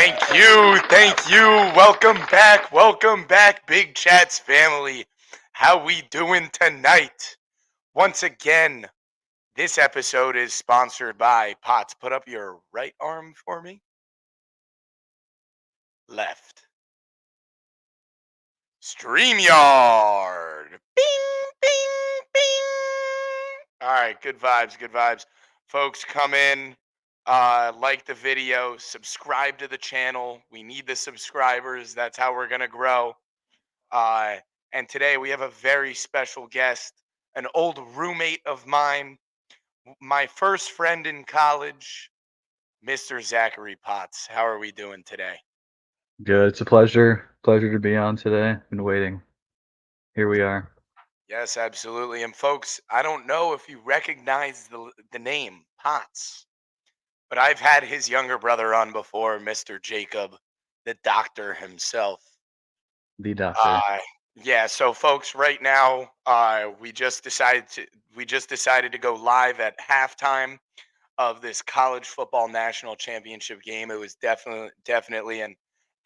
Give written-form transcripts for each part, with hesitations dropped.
Thank you. Thank you. Welcome back. Welcome back, Big Chats family. How we doing tonight? Once again, this episode is sponsored by Potts. Put up your right arm for me. Left. StreamYard. Bing, bing, bing. All right, good vibes, good vibes. Folks, come in, like the video, subscribe to the channel. We need the subscribers. That's how we're going to grow. Uh, and today we have a very special guest, an old roommate of mine, my first friend in college, Mr. Zachary Potts. How are we doing today? Good. It's a pleasure. Pleasure to be on today. Been waiting. Here we are. Yes, absolutely. And folks, I don't know if you recognize the name Potts, but I've had his younger brother on before, Mr. Jacob, the doctor himself. The doctor. Uh yeah, so folks, right now, we just decided to go live at halftime of this college football national championship game. It was definitely an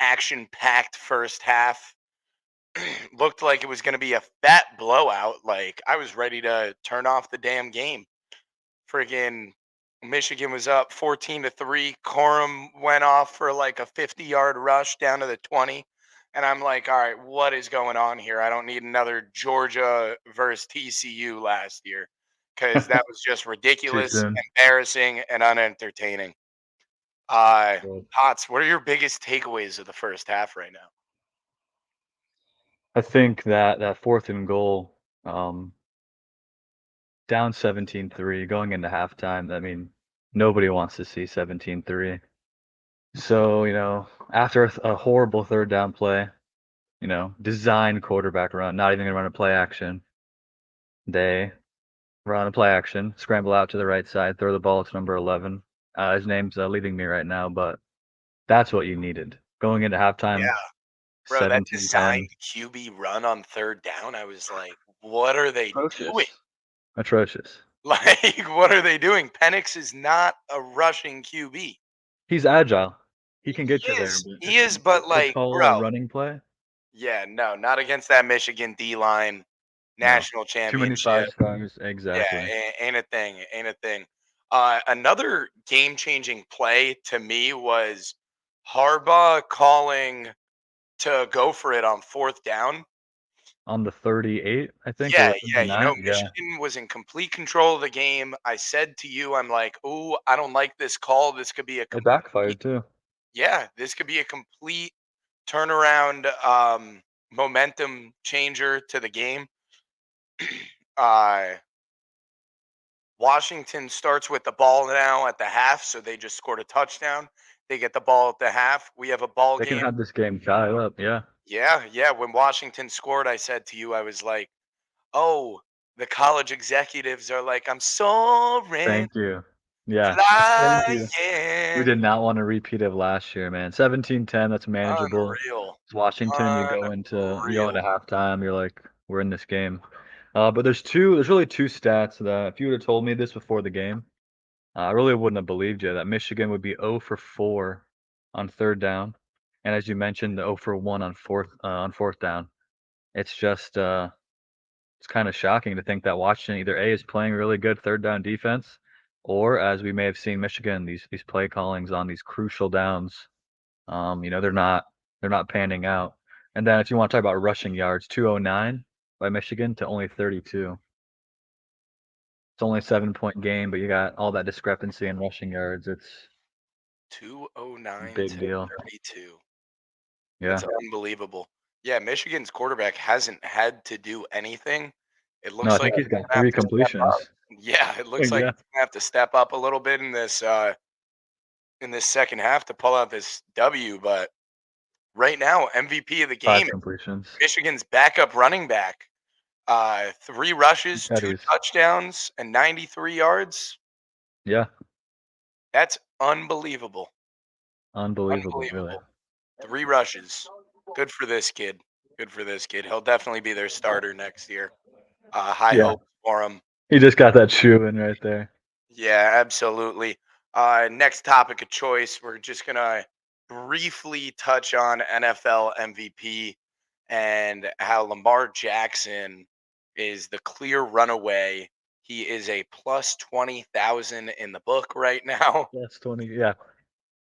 action-packed first half. Looked like it was going to be a fat blowout. Like I was ready to turn off the damn game. Friggin' Michigan was up 14-3. Corum went off for like a 50-yard rush down to the 20. And I'm like, all right, what is going on here? I don't need another Georgia versus TCU last year because that was just Too ridiculous, soon. embarrassing, and unentertaining. Uh, Good. Potts, what are your biggest takeaways of the first half right now? I think that fourth and goal, down 17-3, going into halftime. I mean, nobody wants to see 17-3. So, after a horrible third down play, design quarterback run, not even gonna run a play action. They run a play action, scramble out to the right side, throw the ball to number 11. His name's leaving me right now, but that's what you needed. Going into halftime, Yeah, bro, that 17-10. designed QB run on third down, I was like, what are they doing? Atrocious. Atrocious. Like, what are they doing? Penix is not a rushing QB. He's agile. He He can get you there, is. but He is, but to like, call a bro, running play? yeah, no, not against that Michigan D line No. national Too many championship. 5 stars. Yeah, Exactly. ain't a thing. Ain't a thing. Another game changing play to me was Harbaugh calling to go for it on fourth down. On the 38, I think, Yeah, or yeah. in that? Yeah. Michigan was in complete control of the game. I said to you, I'm like, oh, I don't like this call. This could be a It complete, backfired too. yeah, this could be a complete turnaround, momentum changer to the game. uh, Washington starts with the ball now at the half, so they just scored a touchdown. They get the ball at the half. We have a ball They can game. have this game tie up, yeah. Yeah, yeah. When Washington scored, I said to you, I was like, oh, the college executives are like, I'm soaring, Thank you. Yeah. Thank you. We flying. did not want a repeat of last year, man. 17-10, that's manageable. Unreal. It's Washington, you go into Unreal. halftime, you're like, "We're in this game." But there's really 2 stats that if you would've told me this before the game, I really wouldn't have believed you, that Michigan would be 0 for 4 on 3rd down, and as you mentioned, the 0 for 1 on 4th down. It's just, it's kinda shocking to think that Washington either A, is playing really good 3rd down defense, or as we may have seen Michigan, these play callings on these crucial downs, they're not panning out. And then if you wanna talk about rushing yards, 209 by Michigan to only 32. It's only a 7-point game, but you got all that discrepancy in rushing yards. It's 209 big to deal. 32. That's Yeah. unbelievable. Yeah, Michigan's quarterback hasn't had to do anything. It No, I looks like think he's he's got gonna have 3 to step up. completions. Yeah, it looks like Yeah. he's gonna have to step up a little bit in this second half to pull out this W. But right now, MVP of the 5 game, completions. Michigan's backup running back. 3 rushes, That 2 is touchdowns, and 93 yards. yeah, That's unbelievable. unbelievable, really. Unbelievable. 3 rushes. Good for this kid. Good for this kid. He'll definitely be their starter next year. High Yeah. hopes for him. He just got that shoe in right there. Yeah, absolutely. Next topic of choice. We're just gonna briefly touch on NFL MVP and how Lamar Jackson is the clear runaway. He is a plus 20,000 in the book right now. That's 20. Yeah.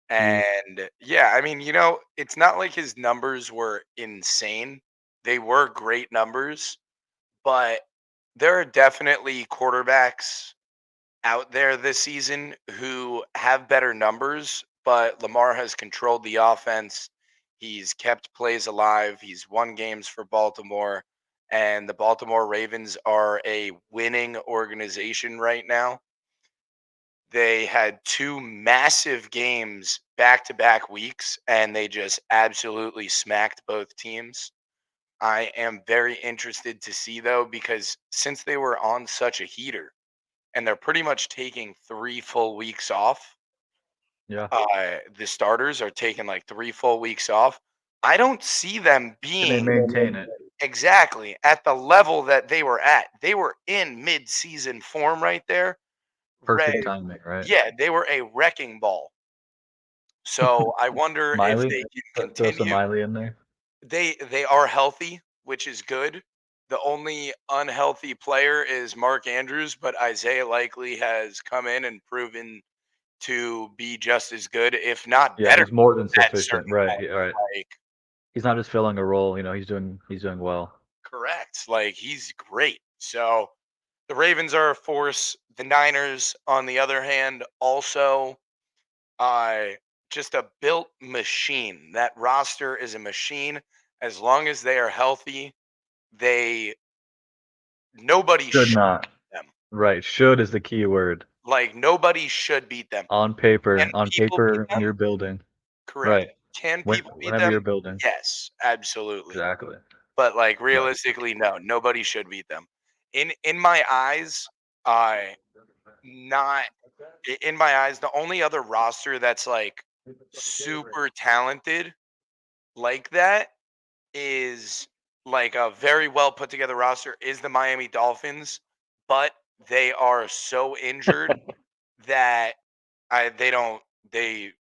He And yeah, I mean, it's not like his numbers were insane. They were great numbers, but there are definitely quarterbacks out there this season who have better numbers, but Lamar has controlled the offense. He's kept plays alive. He's won games for Baltimore, and the Baltimore Ravens are a winning organization right now. They had two massive games back to back weeks, and they just absolutely smacked both teams. I am very interested to see, though, because since they were on such a heater, and they're pretty much taking 3 full weeks off. yeah. The starters are taking, like, 3 full weeks off. I don't see them Can they being maintain it? exactly at the level that they were at. They were in mid-season form right there. Re Perfect timing, right? Yeah, they were a wrecking ball. So, I wonder if Miley? they can Throw some continue. Miley in there? They are healthy, which is good. The only unhealthy player is Mark Andrews, but Isaiah Likely has come in and proven to be just as good, if not Yeah, better he's more than at sufficient. certain Right, points. right. Like, He's not just filling a role, he's doing well. correct. Like, he's great. So the Ravens are a force. The Niners, on the other hand, also uh, just a built machine. That roster is a machine. As long as they are healthy, they nobody Should should not. beat them. Right, should is the key word. Like, nobody should beat them. Can On people beat paper, when them? you're building. Correct. Right. Can When people beat whenever them? you're building. Yes, absolutely. Exactly. But, like, Right. realistically, no, nobody should beat them. In my eyes, I not in my eyes, the only other roster that's, like, super talented like that is, like, a very well put together roster is the Miami Dolphins, but they are so injured that they don't they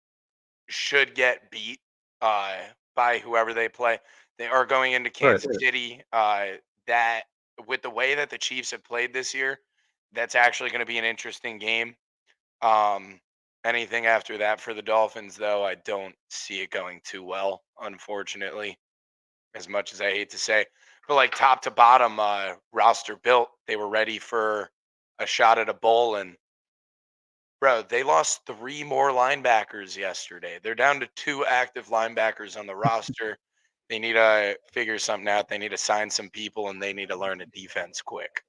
should get beat uh, by whoever they play. They are going into Right. Kansas City. That with the way that the Chiefs have played this year, that's actually going to be an interesting game. Um, Anything after that for the Dolphins, though, I don't see it going too well, unfortunately. As much as I hate to say, but like top to bottom, roster built, they were ready for a shot at a bowl, and bro, they lost 3 more linebackers yesterday. They're down to 2 active linebackers on the roster. They need to figure something out. They need to sign some people, and they need to learn a defense quick.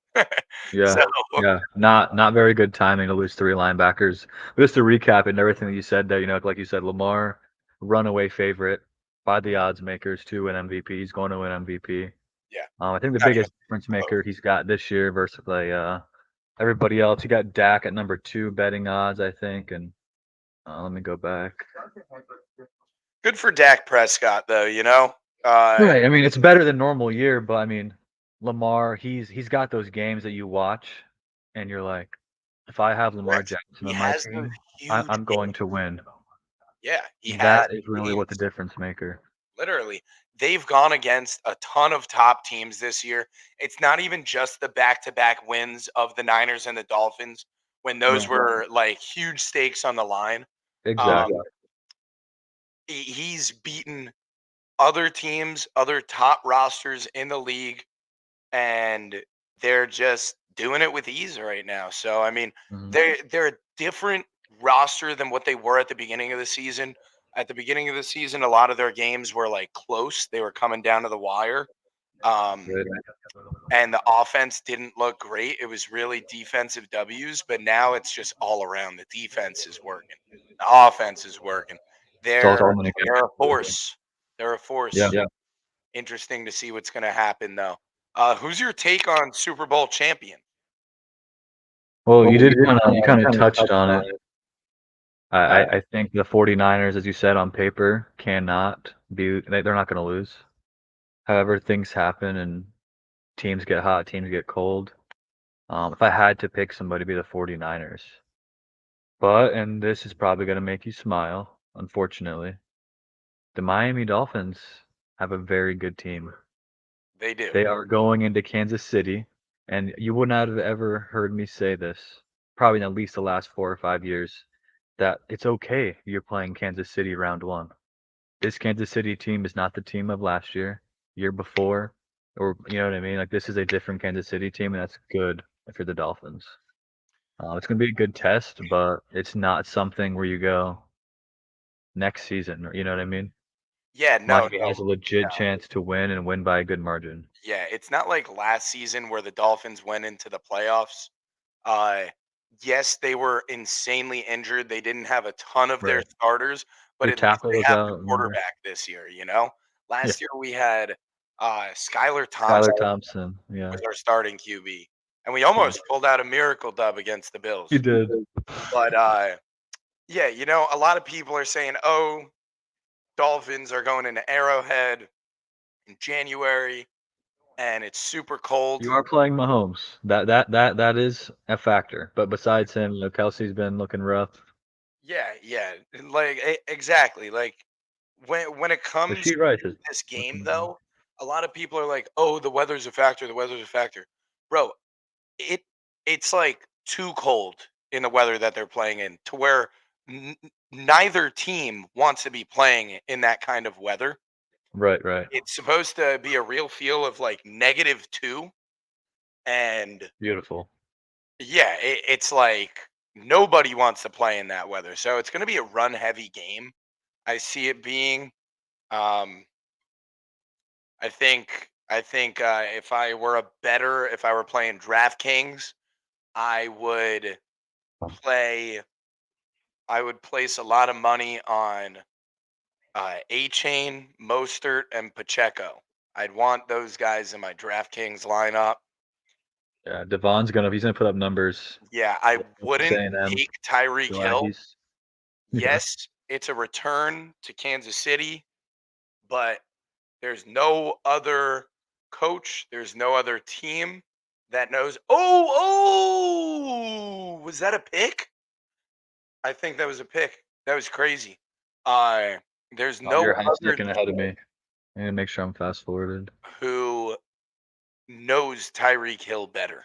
Yeah. So, Yeah. Not very good timing to lose 3 linebackers. But just to recap and everything that you said there, like you said, Lamar, runaway favorite by the odds makers to win MVP. He's going to win MVP. yeah, I think the not even biggest difference close. maker he's got this year versus everybody else. He got Dak at number 2 betting odds, I think, and let me go back. Good for Dak Prescott, though, you know? Uh, Right. I mean, it's better than normal year, but I mean, Lamar, he's got those games that you watch, and you're like, if I have Lamar Correct. Jackson He on my has those team, huge I'm going games. to win. Yeah, he has That is really what the games. difference maker. Literally, they've gone against a ton of top teams this year. It's not even just the back-to-back wins of the Niners and the Dolphins when those Right. were like huge stakes on the line. Um, Exactly. he's beaten other teams, other top rosters in the league, and they're just doing it with ease right now. So I mean, Mhm. they're a different roster than what they were at the beginning of the season. At the beginning of the season, a lot of their games were like close. They were coming down to the wire. Um, Right. and the offense didn't look great. It was really defensive W's, but now it's just all around. The defense is working. The offense is working. It's all They're coming they're a together. force. They're a Yeah. force. Interesting to see what's going to happen, though. Who's your take on Super Bowl champion? Well, Well, you kind of touched touched on on it. it. I think the 49ers, as you said on paper, cannot be. They're not going to lose. However, things happen and teams get hot, teams get cold. If I had to pick somebody, it'd be the 49ers. But, and this is probably going to make you smile, unfortunately. The Miami Dolphins have a very good team. They do. They are going into Kansas City, and you would not have ever heard me say this, probably in at least the last 4 or 5 years, that it's okay you're playing Kansas City round 1. This Kansas City team is not the team of last year before, or you know what I mean? Like, this is a different Kansas City team, and that's good if you're the Dolphins. It's gonna be a good test, but it's not something where you go next season, or you know what I mean? Yeah, no, Miami has no. a legit chance to win and win by a good margin. Yeah, it's not like last season where the Dolphins went into the playoffs. Uh, yes, they were insanely injured. They didn't have a ton of their Right. starters, but Their at least tackle they was have the out, remember? quarterback this year, you know? Yeah. Last year we had Skylar Skylar Thompson Thompson, yeah. was our starting QB, and we Yeah. almost pulled out a miracle dub against the He Bills. did. But yeah, a lot of people are saying, "Oh, Dolphins are going into Arrowhead in January, and it's super cold." You are playing Mahomes. That is a factor, but besides him, Kelsey's been looking rough. Yeah, yeah, and, like exactly. Like when it comes Rasheed Rice to is this game, looking good. though, a lot of people are like, "Oh, the weather's a factor. The weather's a factor." Bro, it it's like too cold in the weather that they're playing in to where neither team wants to be playing in that kind of weather. Right, right. It's supposed to be a real feel of like -2, and Beautiful. yeah, it's like nobody wants to play in that weather. So it's going to be a run heavy game. I see it being. Um, I think if I were a better, if I were playing DraftKings, I would play. I would place a lot of money on A Chain, Mostert, and Pacheco. I'd want those guys in my DraftKings lineup. Yeah, he's gonna put up numbers Yeah, I with Texas wouldn't A&M. take Tyreek So, Hill. Aggies. Yeah. Yes, it's a return to Kansas City, but there's no other coach, there's no other team that knows. Was that a pick? I think that was a pick. That was crazy. Uh, there's Oh, you're no a half other second ahead of me. And make sure I'm fast forwarded. who knows Tyreek Hill better.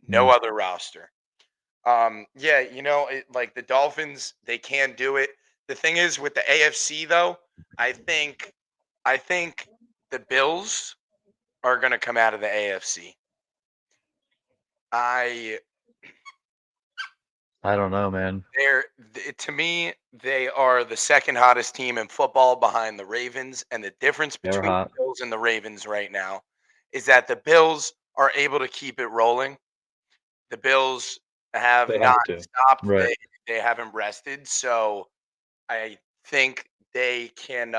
No Mm, other roster. Yeah, like the Dolphins, they can do it. The thing is with the AFC though, I think I think the Bills are going to come out of the AFC. I I don't know, man. to me they are the second hottest team in football behind the Ravens, and the difference They're between hot. the Bills and the Ravens right now is that the Bills are able to keep it rolling. The Bills have They not have to. stopped. Right. They haven't rested, so I think they can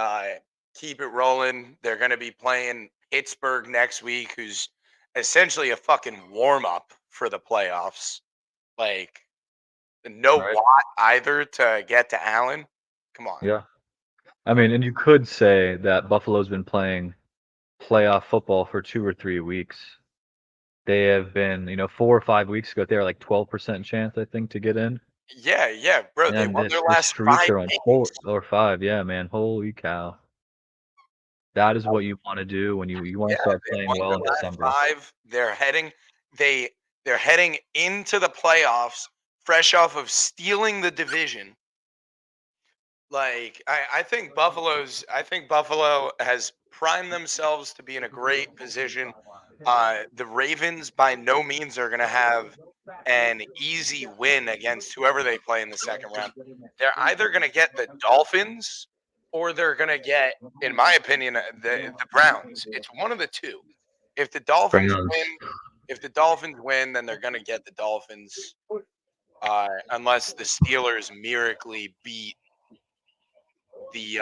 keep it rolling. They're going to be playing Pittsburgh next week, who's essentially a fucking warm up for the playoffs. Like, no Right. Watt either to get to Allen. Come on. Yeah. I mean, and you could say that Buffalo's been playing playoff football for 2 or 3 weeks. They have been, 4 or 5 weeks ago, they were like 12% chance, I think, to get in. Yeah, yeah, bro. They And won their the last streak 5 they're on games. 4 or 5, yeah, man. Holy cow. That is what you wanna do when you wanna Yeah, start they playing won well their in last December. 5. They they're heading into the playoffs fresh off of stealing the division. Like, I think Buffalo has primed themselves to be in a great position. The Ravens by no means are gonna have an easy win against whoever they play in the second round. They're either gonna get the Dolphins or they're gonna get, in my opinion, the Browns. It's one of the two. If the Dolphins Browns. win, if the Dolphins win, then they're gonna get the Dolphins. Unless the Steelers miraculously beat the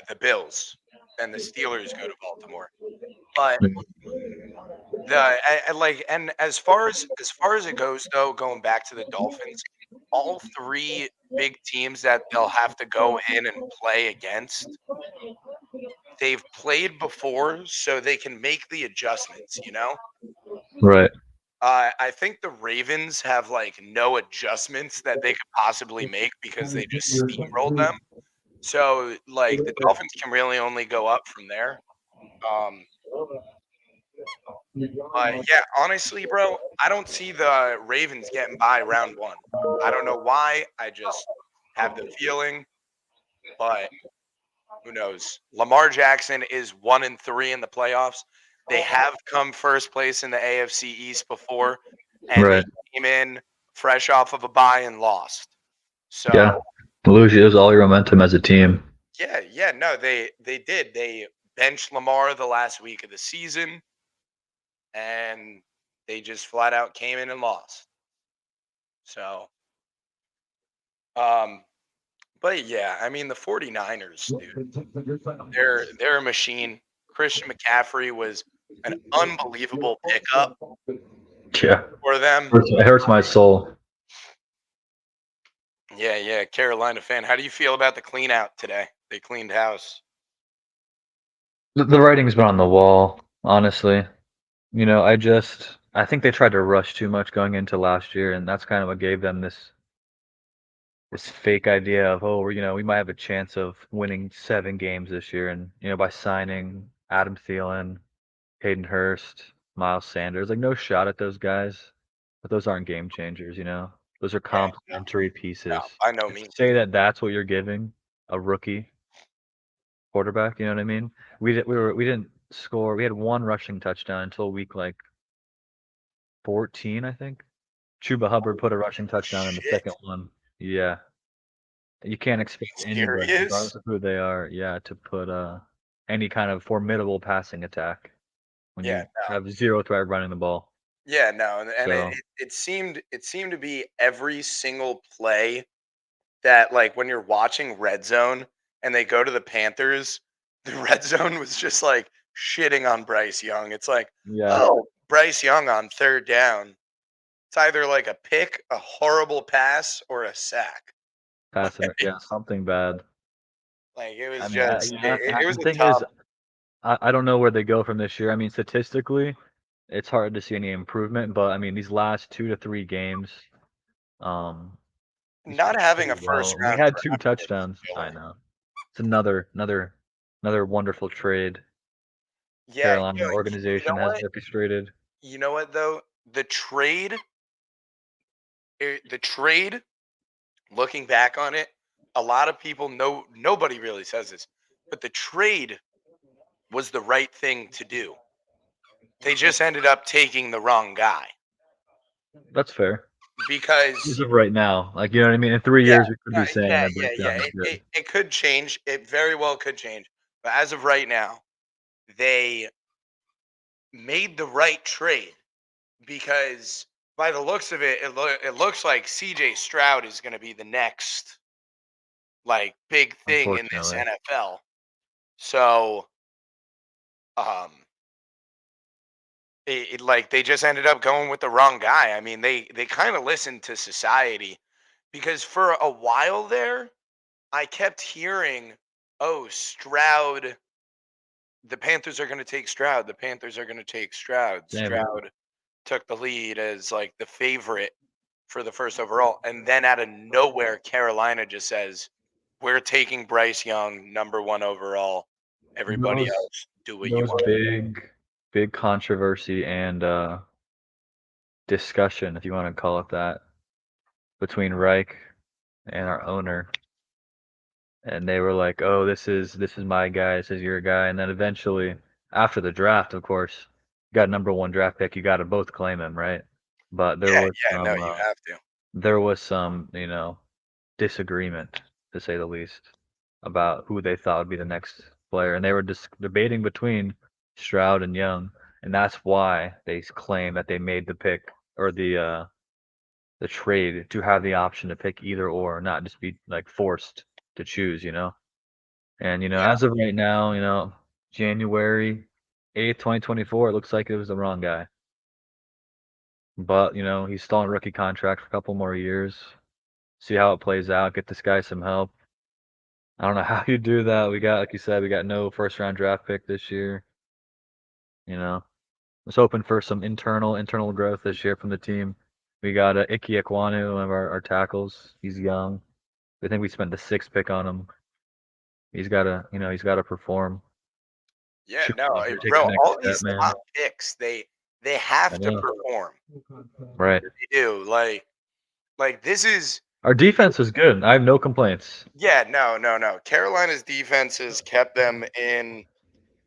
the Bills, then the Steelers go to Baltimore. But and as far as it goes though, going back to the Dolphins, all three big teams that they'll have to go in and play against, they've played before, so they can make the adjustments. Right. I think the Ravens have like no adjustments that they could possibly make because they just steamrolled them. So like the Dolphins can really only go up from there. Um, but yeah, honestly, bro, I don't see the Ravens getting by round one. I don't know why. I just have the feeling, but who knows? Lamar Jackson is 1-3 in the playoffs. They have come first place in the AFC East before, and they Right. came in fresh off of a bye and lost. Yeah. So Lose all your momentum as a team. yeah, yeah, no, they did. They benched Lamar the last week of the season, and they just flat out came in and lost. So, um, but yeah, I mean the 49ers, dude, they're a machine. Christian McCaffrey was an unbelievable pickup Yeah. for them. It hurts my soul. Yeah, yeah, Carolina fan. How do you feel about the clean out today? They cleaned house. The writing's been on the wall, honestly. I think they tried to rush too much going into last year, and that's kind of what gave them this fake idea of, oh, we might have a chance of winning 7 games this year, and by signing Adam Thielen, Hayden Hurst, Miles Sanders, like no shot at those guys, but those aren't game changers. Those are Yeah, no, complementary no, pieces. by no And to means. say that that's what you're giving a rookie quarterback, you know what I mean? We didn't score. We had one rushing touchdown until week like 14, I think. Chuba Hubbard put a rushing touchdown in the Shit. second one. Yeah. You can't expect anybody, Serious? regardless of who they are, yeah, to put any kind of formidable passing attack when Yeah, you have zero threat running the ball. yeah, no, and it, So it it seemed it seemed to be every single play that like when you're watching Red Zone and they go to the Panthers, the Red Zone was just like shitting on Bryce Young. It's like, yeah, oh, Bryce Young on third down. It's either like a pick, a horrible pass, or a sack. passing, yeah, something bad. Like it was I mean, just it the was a thing tough. is, I don't know where they go from this year. I mean, statistically, it's hard to see any improvement, but I mean, these last 2 to 3 games, um, he's Not played having a pretty first well. And they round had two draft pick is touchdowns. I killer. know. It's another wonderful trade. Yeah, Carolina you know organization has what? orchestrated. You know what though? The trade, looking back on it, a lot of people know nobody really says this, but the trade was the right thing to do. They just ended up taking the wrong guy That's fair. As because of right now, like, you know what I mean? In 3 yeah, years, we could be saying yeah, that yeah, Bryce yeah. Young is It, good. it it could change. It very well could change. But as of right now, they made the right trade because by the looks of it, it looks like CJ Stroud is going to be the next like big thing in this Unfortunately, NFL. So, um, like they just ended up going with the wrong guy. I mean, they kind of listened to society because for a while there, I kept hearing, "Oh, Stroud, the Panthers are going to take Stroud. The Panthers are going to take Stroud. same. Stroud took the lead as like the favorite for the first overall." And then out of nowhere, Carolina just says, "We're taking Bryce Young, number one overall. There Everybody was else, do what there you was want." big controversy and discussion, if you want to call it that, between Reich and our owner, and they were like, "Oh, this is my guy. This is your guy." And then eventually, after the draft, of course, you got number one draft pick. You got to both claim him, right? But Yeah, yeah, no, you have to. there was some, disagreement, to say the least, about who they thought would be the next player, and they were just debating between Stroud and Young, and that's why they claim that they made the pick or the trade to have the option to pick either or, not just be like forced to choose, And Yeah, as of right now, January 8th, 2024, it looks like it was the wrong guy. But he's still on rookie contract for a couple more years. See how it plays out. Get this guy some help. I don't know how you do that. Like you said, we got no first round draft pick this year. You know, Was hoping for some internal growth this year from the team. We got Ike Ekwonu, one of our tackles. He's young. I think we spent the sixth pick on him. He's gotta perform. Yeah, Shoot, no, take bro, the next all step, these man. top picks, they I have to know. perform. Right. They do. Like this is Our defense is good. I have no complaints. yeah, no, no, no. Carolina's defense has kept them in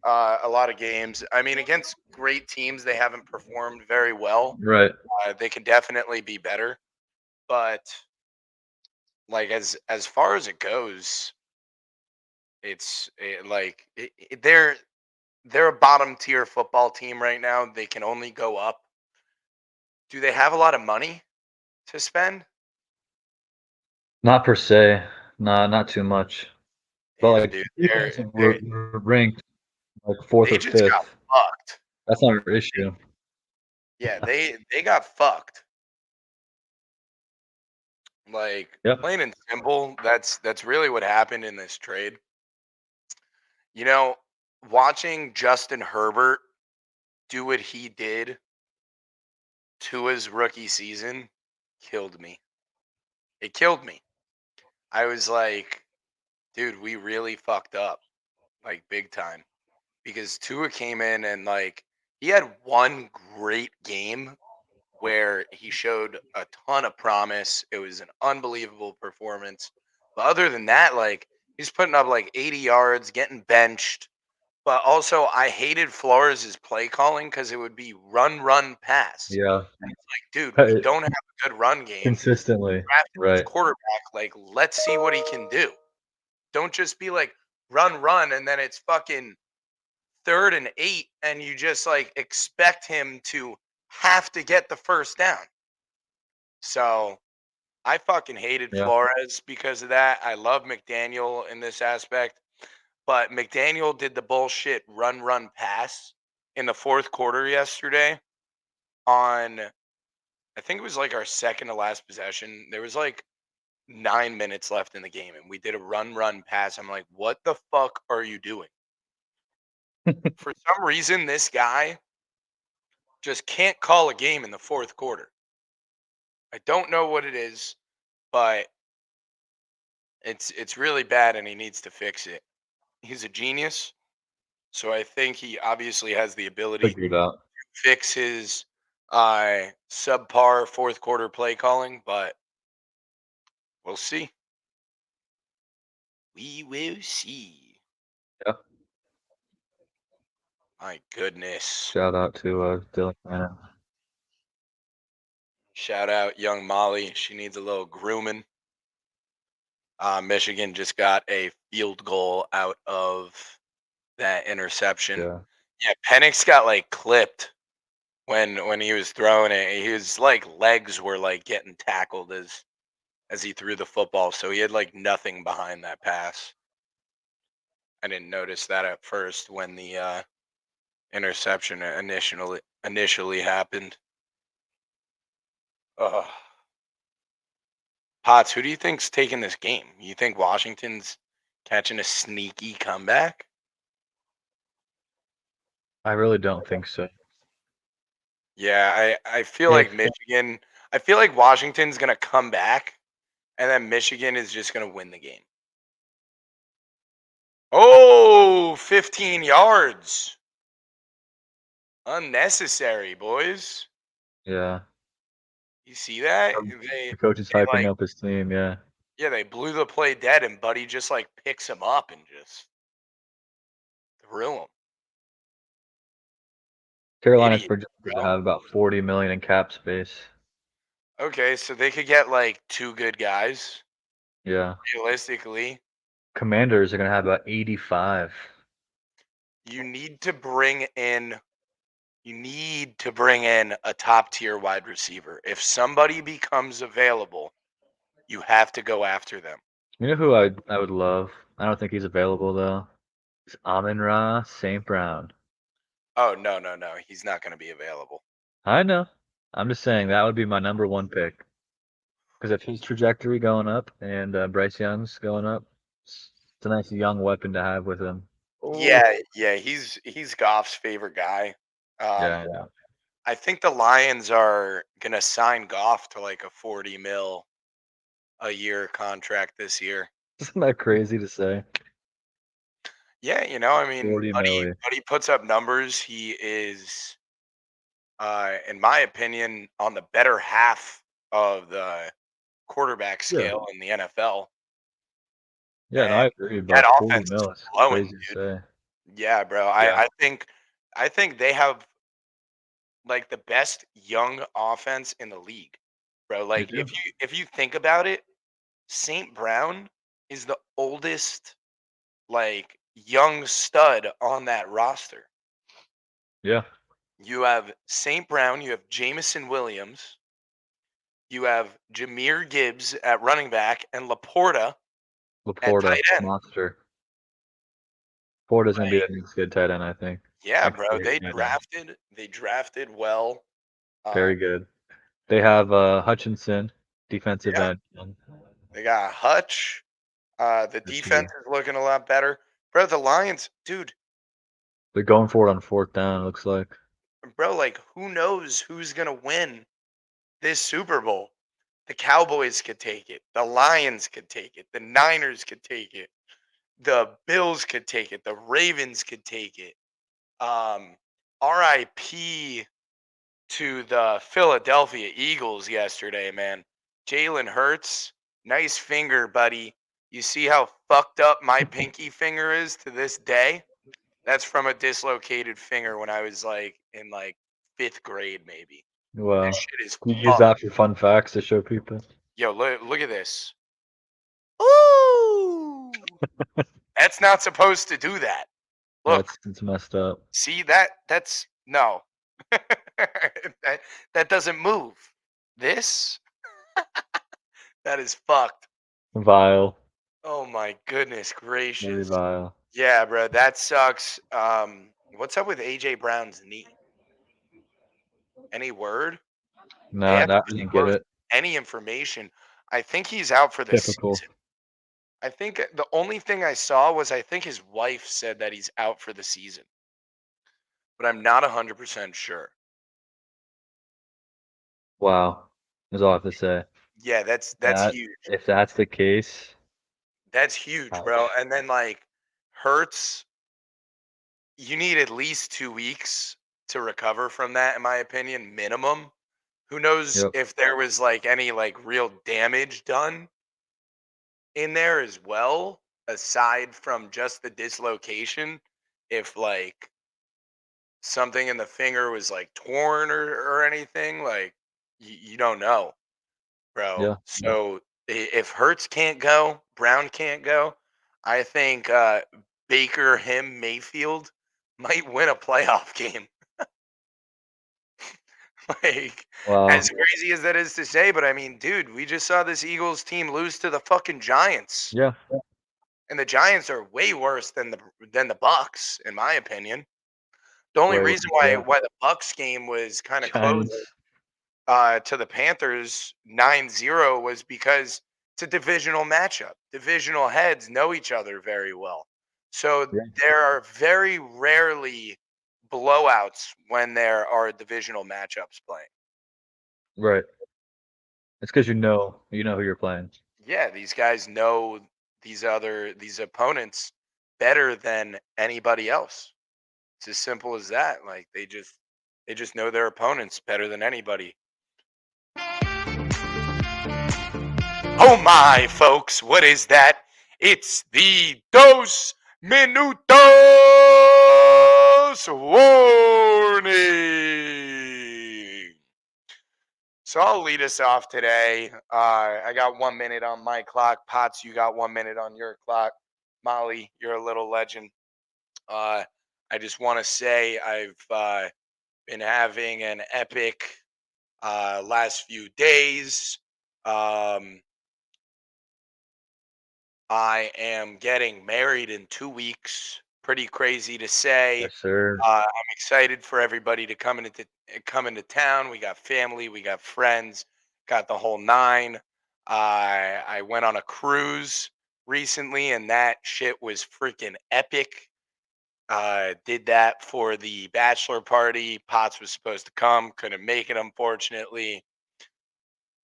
a lot of games. I mean, against great teams, they haven't performed very well. Right. They can definitely be better, but like as far as it goes, they're a bottom tier football team right now. They can only go up. Do they have a lot of money to spend? Not per se. Not too much. But Damn, like dude, defensive, we're ranked like fourth they or just got fifth. fucked. That's not our issue. Yeah, they got fucked. Like Yep. plain and simple, that's really what happened in this trade. You know, watching Justin Herbert do what he did to his rookie season killed me. It killed me. I was like, dude, we really fucked up, like big time. Because Tua came in and like he had one great game where he showed a ton of promise. It was an unbelievable performance. But other than that, like he's putting up like 80 yards, getting benched. But also, I hated Flores' play calling because it would be run, run, pass. Yeah. And it's like, dude, we don't have a good run game. Consistently. Drafted this Right. quarterback. Like, let's see what he can do. Don't just be like run, run, and then it's fucking 3rd and 8, and you just like expect him to have to get the first down. So I fucking hated Yeah. Flores because of that. I love McDaniel in this aspect, but McDaniel did the bullshit run, run, pass in the fourth quarter yesterday on, I think it was like our second to last possession. There was like 9 minutes left in the game, and we did a run, run, pass. I'm like, what the fuck are you doing? For some reason, this guy just can't call a game in the fourth quarter. I don't know what it is, but it's really bad and he needs to fix it. He's a genius, so I think he obviously has the ability to Figured out. fix his subpar fourth quarter play calling, but we'll see. We will see. Yeah. My goodness. Shout out to Dylan Cannon. Shout out young Molly. She needs a little grooming. Michigan just got a field goal out of that interception. Yeah. Yeah, Penix got like clipped when he was throwing it. His like legs were like getting tackled as he threw the football, so he had like nothing behind that pass. I didn't notice that at first when the interception initially happened. Ugh. Potts, who do you think's taking this game? You think Washington's catching a sneaky comeback? I really don't think so. Yeah, I feel like If Michigan. I feel like Washington's gonna come back, and then Michigan is just gonna win the game. Oh, 15 yards. Unnecessary, boys. yeah, You see that? the coach is They hyping like up his team. Yeah. yeah, they blew the play dead and Buddy just like picks him up and just threw him. Carolina's Idiot, projected to bro. have about 40 million in cap space. Okay, so they could get like two good guys, Yeah. realistically. Commanders are gonna have about 85. You need to bring in you need to bring in a top tier wide receiver. If somebody becomes available, you have to go after them. You know who I would love? I don't think he's available though. It's Amon Ra St. Brown. Oh no, no, no. He's not gonna be available. I know. I'm just saying that would be my number one pick. Because if his trajectory going up and Bryce Young's going up, it's a nice young weapon to have with him. Oh, Yeah, yeah, he's Goff's favorite guy. Um, Yeah, yeah. I think the Lions are gonna sign Goff to like a 40 mil a year contract this year. Isn't that crazy to say? Yeah, I mean, 40 Buddy milli. Buddy puts up numbers. He is, in my opinion, on the better half of the quarterback Yeah. scale in the NFL, Yeah, no, and I agree, that but 40 offense is mil is blowing, crazy to dude. say. Yeah, bro. Yeah, I think they have like the best young offense in the league, bro. they Like do. if you think about it, St. Brown is the oldest like young stud on that roster. Yeah. You have St. Brown, you have Jamison Williams, you have Jameer Gibbs at running back, and Laporta at Laporta, tight end. monster. Laporta's gonna be Like, the next good tight end, I think. yeah, Next bro. great tight end. They drafted well. Very Um, good. They have, Hutchinson, defensive yeah, end, and they got Hutch. The defense receiver. is looking a lot better. Bro, the Lions, dude, They're going for it on 4th down, it looks like. bro, like who knows who's gonna win this Super Bowl? The Cowboys could take it. The Lions could take it. The Niners could take it. The Bills could take it. The Ravens could take it. Um, RIP to the Philadelphia Eagles yesterday, man. Jalen Hurts, nice finger, buddy. You see how fucked up my pinky finger is to this day? That's from a dislocated finger when I was like in like fifth grade, maybe. This Well, shit is you use fucked. that for fun facts to show people. Yo, look at this. Ooh, that's not supposed to do that. Look, It's messed up. see that's no. that doesn't move. This that is fucked. Vile. Oh my goodness Very gracious. vile. Yeah, bro, that sucks. What's up with AJ Brown's knee? Any word? They No, haven't I didn't get disclosed it. any information. I think he's out for the Typical. season. I think the only thing I saw was I think his wife said that he's out for the season, but I'm not 100% sure. Wow. That's all I have to say. Yeah, that's That huge. if that's the case, That's huge, bro. ouch. And then like Hurts, you need at least 2 weeks to recover from that, in my opinion, minimum. Who knows Yep. if there was like any like real damage done in there as well, aside from just the dislocation. If like something in the finger was like torn or anything, like you don't know, bro. Yeah. Yeah. So if Hertz can't go, Brown can't go, I think Baker, him, Mayfield might win a playoff game. Like, as Wow. crazy as that is to say, but I mean, dude, we just saw this Eagles team lose to the fucking Giants, Yeah. and the Giants are way worse than the Bucks, in my opinion. The only Way reason worse. Yeah. why the Bucks game was kind of close Giants. to the Panthers 9-0 was because it's a divisional matchup. Divisional heads know each other very well. So Yeah. there are very rarely blowouts when there are divisional matchups playing. Right. It's because you know who you're playing. Yeah, these guys know these opponents better than anybody else. It's as simple as that. Like they just know their opponents better than anybody. Oh my, folks, what is that? It's the Dos Minutos warning. So I'll lead us off today. I got 1 minute on my clock. Potts, you got 1 minute on your clock. Molly, you're a little legend. Uh, I just want to say I've been having an epic last few days. Um, I am getting married in 2 weeks. Pretty crazy to say. Yes, sir. I'm excited for everybody to come into town. We got family, we got friends, got the whole nine. I went on a cruise recently, and that shit was freaking epic. Did that for the bachelor party. Potts was supposed to come, couldn't make it, unfortunately.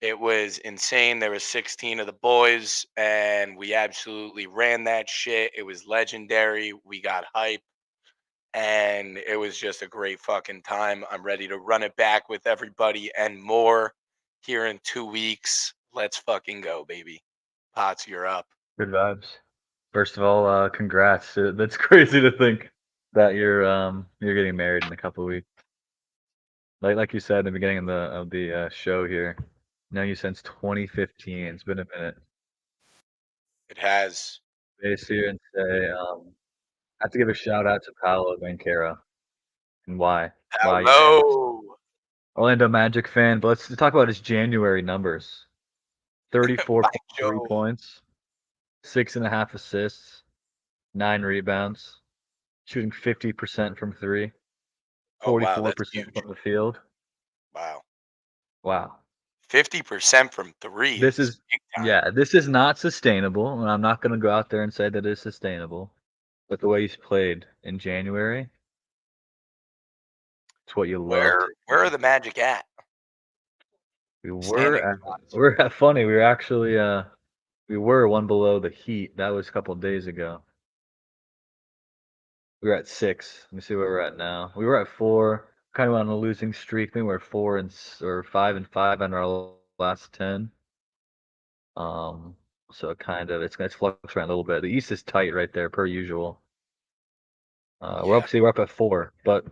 It was insane. There was 16 of the boys, and we absolutely ran that shit. It was legendary. We got hype, and it was just a great fucking time. I'm ready to run it back with everybody and more here in 2 weeks. Let's fucking go, baby. Potts, you're up. Good vibes. First of all, congrats. That's crazy to think that you're getting married in a couple of weeks. Like you said in the beginning of the show here, know you since 2015. It's been a minute. It has. Base here and say, I have to give a shout out to Paolo Banchero and why. Why you named this. Hello. Orlando Magic fan, but let's talk about his January numbers. By 34.3 Jove. points, 6.5 assists, 9 rebounds, shooting 50% from three, Oh, wow. That's 44% huge. from the field. Wow. Wow. 50% from three This is is big time. yeah, this is not sustainable, and I'm not gonna go out there and say that it's sustainable. But the way he's played in January, it's what you love to Where are see. the Magic at? We were Standing at spots. we're at funny, we were actually we were one below the Heat. That was a couple of days ago. We were at 6. Let me see where we're at now. We were at 4, kind of on a losing streak. I think we're at 4 or 5-5 on our last 10. Um, so it's fluctuating a little bit. The East is tight right there per usual. Yeah. We're up at 4, but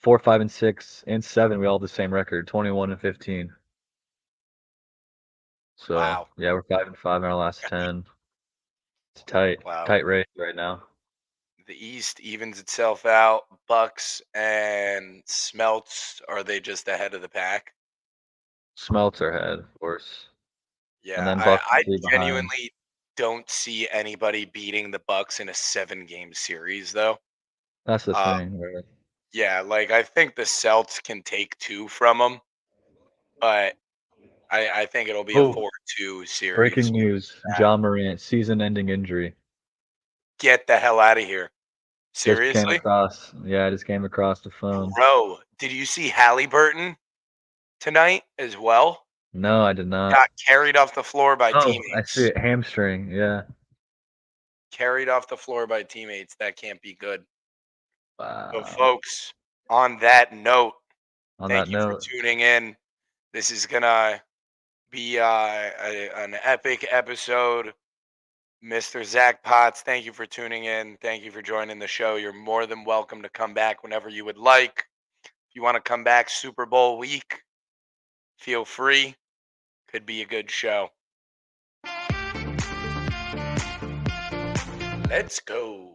4, 5, and 6 and 7 we all have the same record, 21 and 15. So Wow. yeah, we're 5-5 in our last 10. It's Wow. tight race right now. The East evens itself out. Bucks and Smelts, are they just ahead of the pack? Smelts are ahead, of course, and Yeah, then I, Bucks I will be behind. genuinely don't see anybody beating the Bucks in a 7-game series, though. That's the Uh, thing. Right? yeah, like I think the Celts can take two from them, but I think it'll be a Oh, 4-2 series. breaking news: John Morant season-ending injury. Get the hell out of here. Just came Seriously? across. Yeah, I just came across the phone. Bro, did you see Halliburton tonight as well? No, I did not. Got carried off the floor by Oh, I see teammates. it. Hamstring. Yeah. Carried off the floor by teammates. That can't be good. So, Wow. folks, on that note, On that thank you for note, tuning in. This is going to be an epic episode. Mr. Zach Potts, thank you for tuning in. Thank you for joining the show. You're more than welcome to come back whenever you would like. If you want to come back Super Bowl week, feel free. Could be a good show. Let's go.